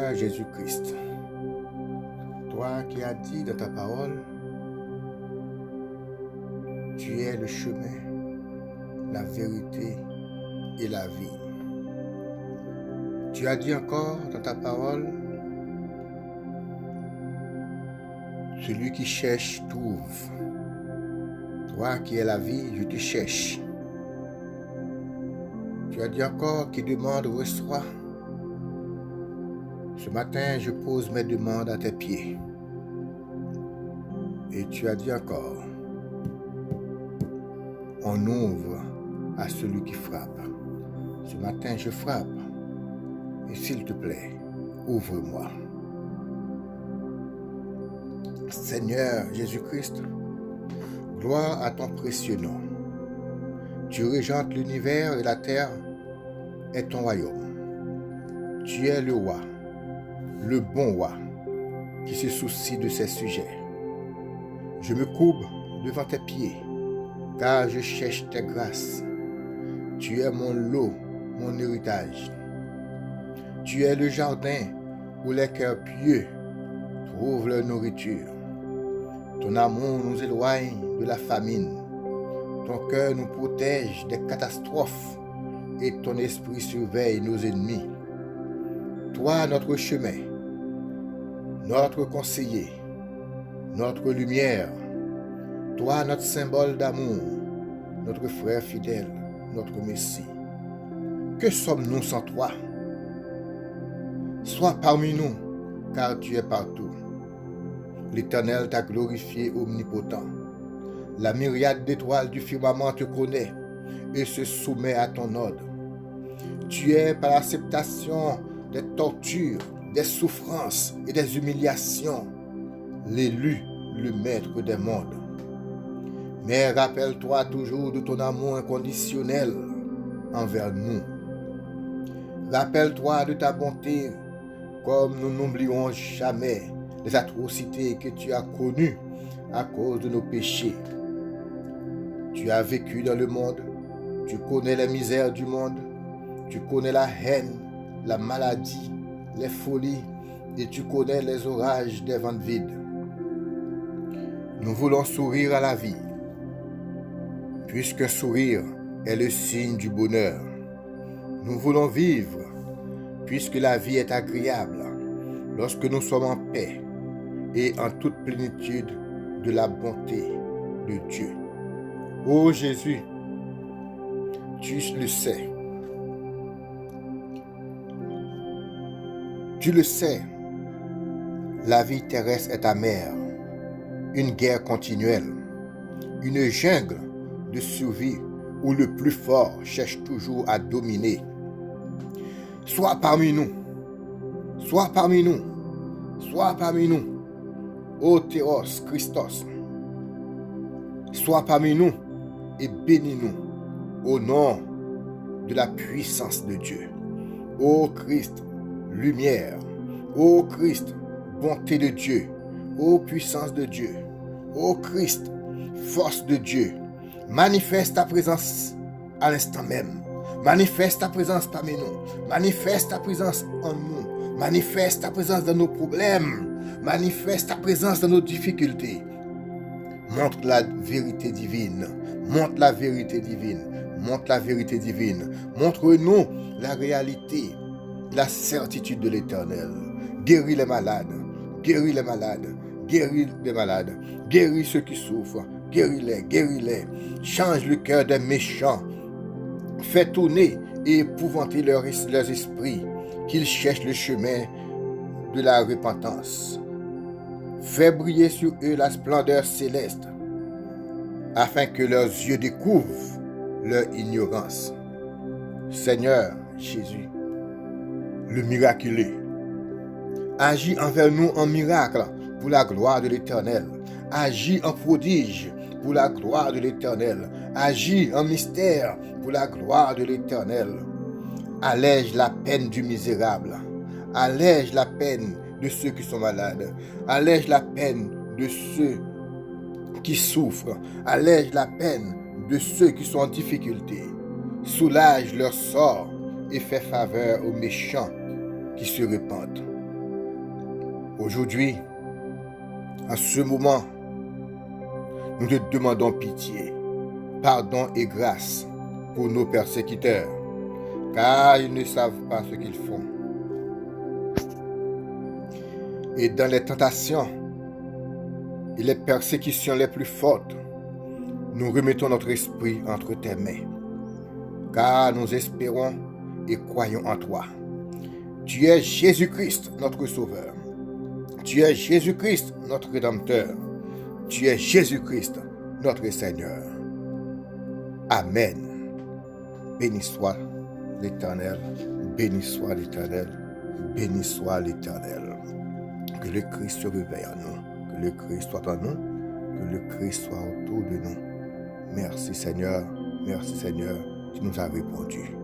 Seigneur Jésus-Christ, toi qui as dit dans ta parole, tu es le chemin, la vérité et la vie. Tu as dit encore dans ta parole, celui qui cherche trouve. Toi qui es la vie, je te cherche. Tu as dit encore, qui demande reçoit. Ce matin, je pose mes demandes à tes pieds. Et tu as dit encore, on ouvre à celui qui frappe. Ce matin, je frappe. Et s'il te plaît, ouvre-moi. Seigneur Jésus-Christ, gloire à ton précieux nom. Tu régentes l'univers et la terre est ton royaume. Tu es le roi, le bon roi, qui se soucie de ses sujets. Je me courbe devant tes pieds, car je cherche tes grâces. Tu es mon lot, mon héritage. Tu es le jardin où les cœurs pieux trouvent leur nourriture. Ton amour nous éloigne de la famine. Ton cœur nous protège des catastrophes et ton esprit surveille nos ennemis. Toi, notre chemin, notre conseiller, notre lumière, toi, notre symbole d'amour, notre frère fidèle, notre Messie. Que sommes-nous sans toi? Sois parmi nous, car tu es partout. L'Éternel t'a glorifié omnipotent. La myriade d'étoiles du firmament te connaît et se soumet à ton ordre. Tu es par l'acceptation des tortures, des souffrances et des humiliations, l'élu, le maître des mondes. Mais rappelle-toi toujours de ton amour inconditionnel envers nous. Rappelle-toi de ta bonté, comme nous n'oublierons jamais les atrocités que tu as connues à cause de nos péchés. Tu as vécu dans le monde, tu connais les misères du monde, tu connais la haine, la maladie, les folies, et tu connais les orages des vents vides. Nous voulons sourire à la vie, puisqu'un sourire est le signe du bonheur. Nous voulons vivre, puisque la vie est agréable, lorsque nous sommes en paix et en toute plénitude de la bonté de Dieu. Ô Jésus, tu le sais. Tu le sais, la vie terrestre est amère, une guerre continuelle, une jungle de survie où le plus fort cherche toujours à dominer. Sois parmi nous, sois parmi nous, sois parmi nous, ô Théos Christos. Sois parmi nous et bénis-nous au nom de la puissance de Dieu. Ô Christ, lumière, ô Christ, bonté de Dieu, ô puissance de Dieu, ô Christ, force de Dieu, manifeste ta présence à l'instant même. Manifeste ta présence parmi nous. Manifeste ta présence en nous. Manifeste ta présence dans nos problèmes. Manifeste ta présence dans nos difficultés. Montre la vérité divine. Montre la vérité divine. Montre la vérité divine. Montre-nous la réalité, la certitude de l'Éternel. Guéris les malades. Guéris les malades. Guéris les malades. Guéris ceux qui souffrent. Guéris-les, guéris-les. Change le cœur des méchants. Fais tourner et épouvanter leurs esprits, qu'ils cherchent le chemin de la repentance. Fais briller sur eux la splendeur céleste, afin que leurs yeux découvrent leur ignorance. Seigneur Jésus, le miraculeux, agis envers nous en miracle pour la gloire de l'Éternel. Agis en prodige pour la gloire de l'Éternel. Agis en mystère pour la gloire de l'Éternel. Allège la peine du misérable. Allège la peine de ceux qui sont malades. Allège la peine de ceux qui souffrent. Allège la peine de ceux qui sont en difficulté. Soulage leur sort et fais faveur aux méchants qui se repentent. Aujourd'hui, en ce moment, nous te demandons pitié, pardon et grâce pour nos persécuteurs, car ils ne savent pas ce qu'ils font. Et dans les tentations et les persécutions les plus fortes, nous remettons notre esprit entre tes mains, car nous espérons et croyons en toi. Tu es Jésus-Christ, notre Sauveur. Tu es Jésus-Christ, notre Rédempteur. Tu es Jésus-Christ, notre Seigneur. Amen. Béni soit l'Éternel, béni soit l'Éternel, béni soit l'Éternel. Que le Christ se réveille en nous, que le Christ soit en nous, que le Christ soit autour de nous. Merci Seigneur, tu nous as répondu.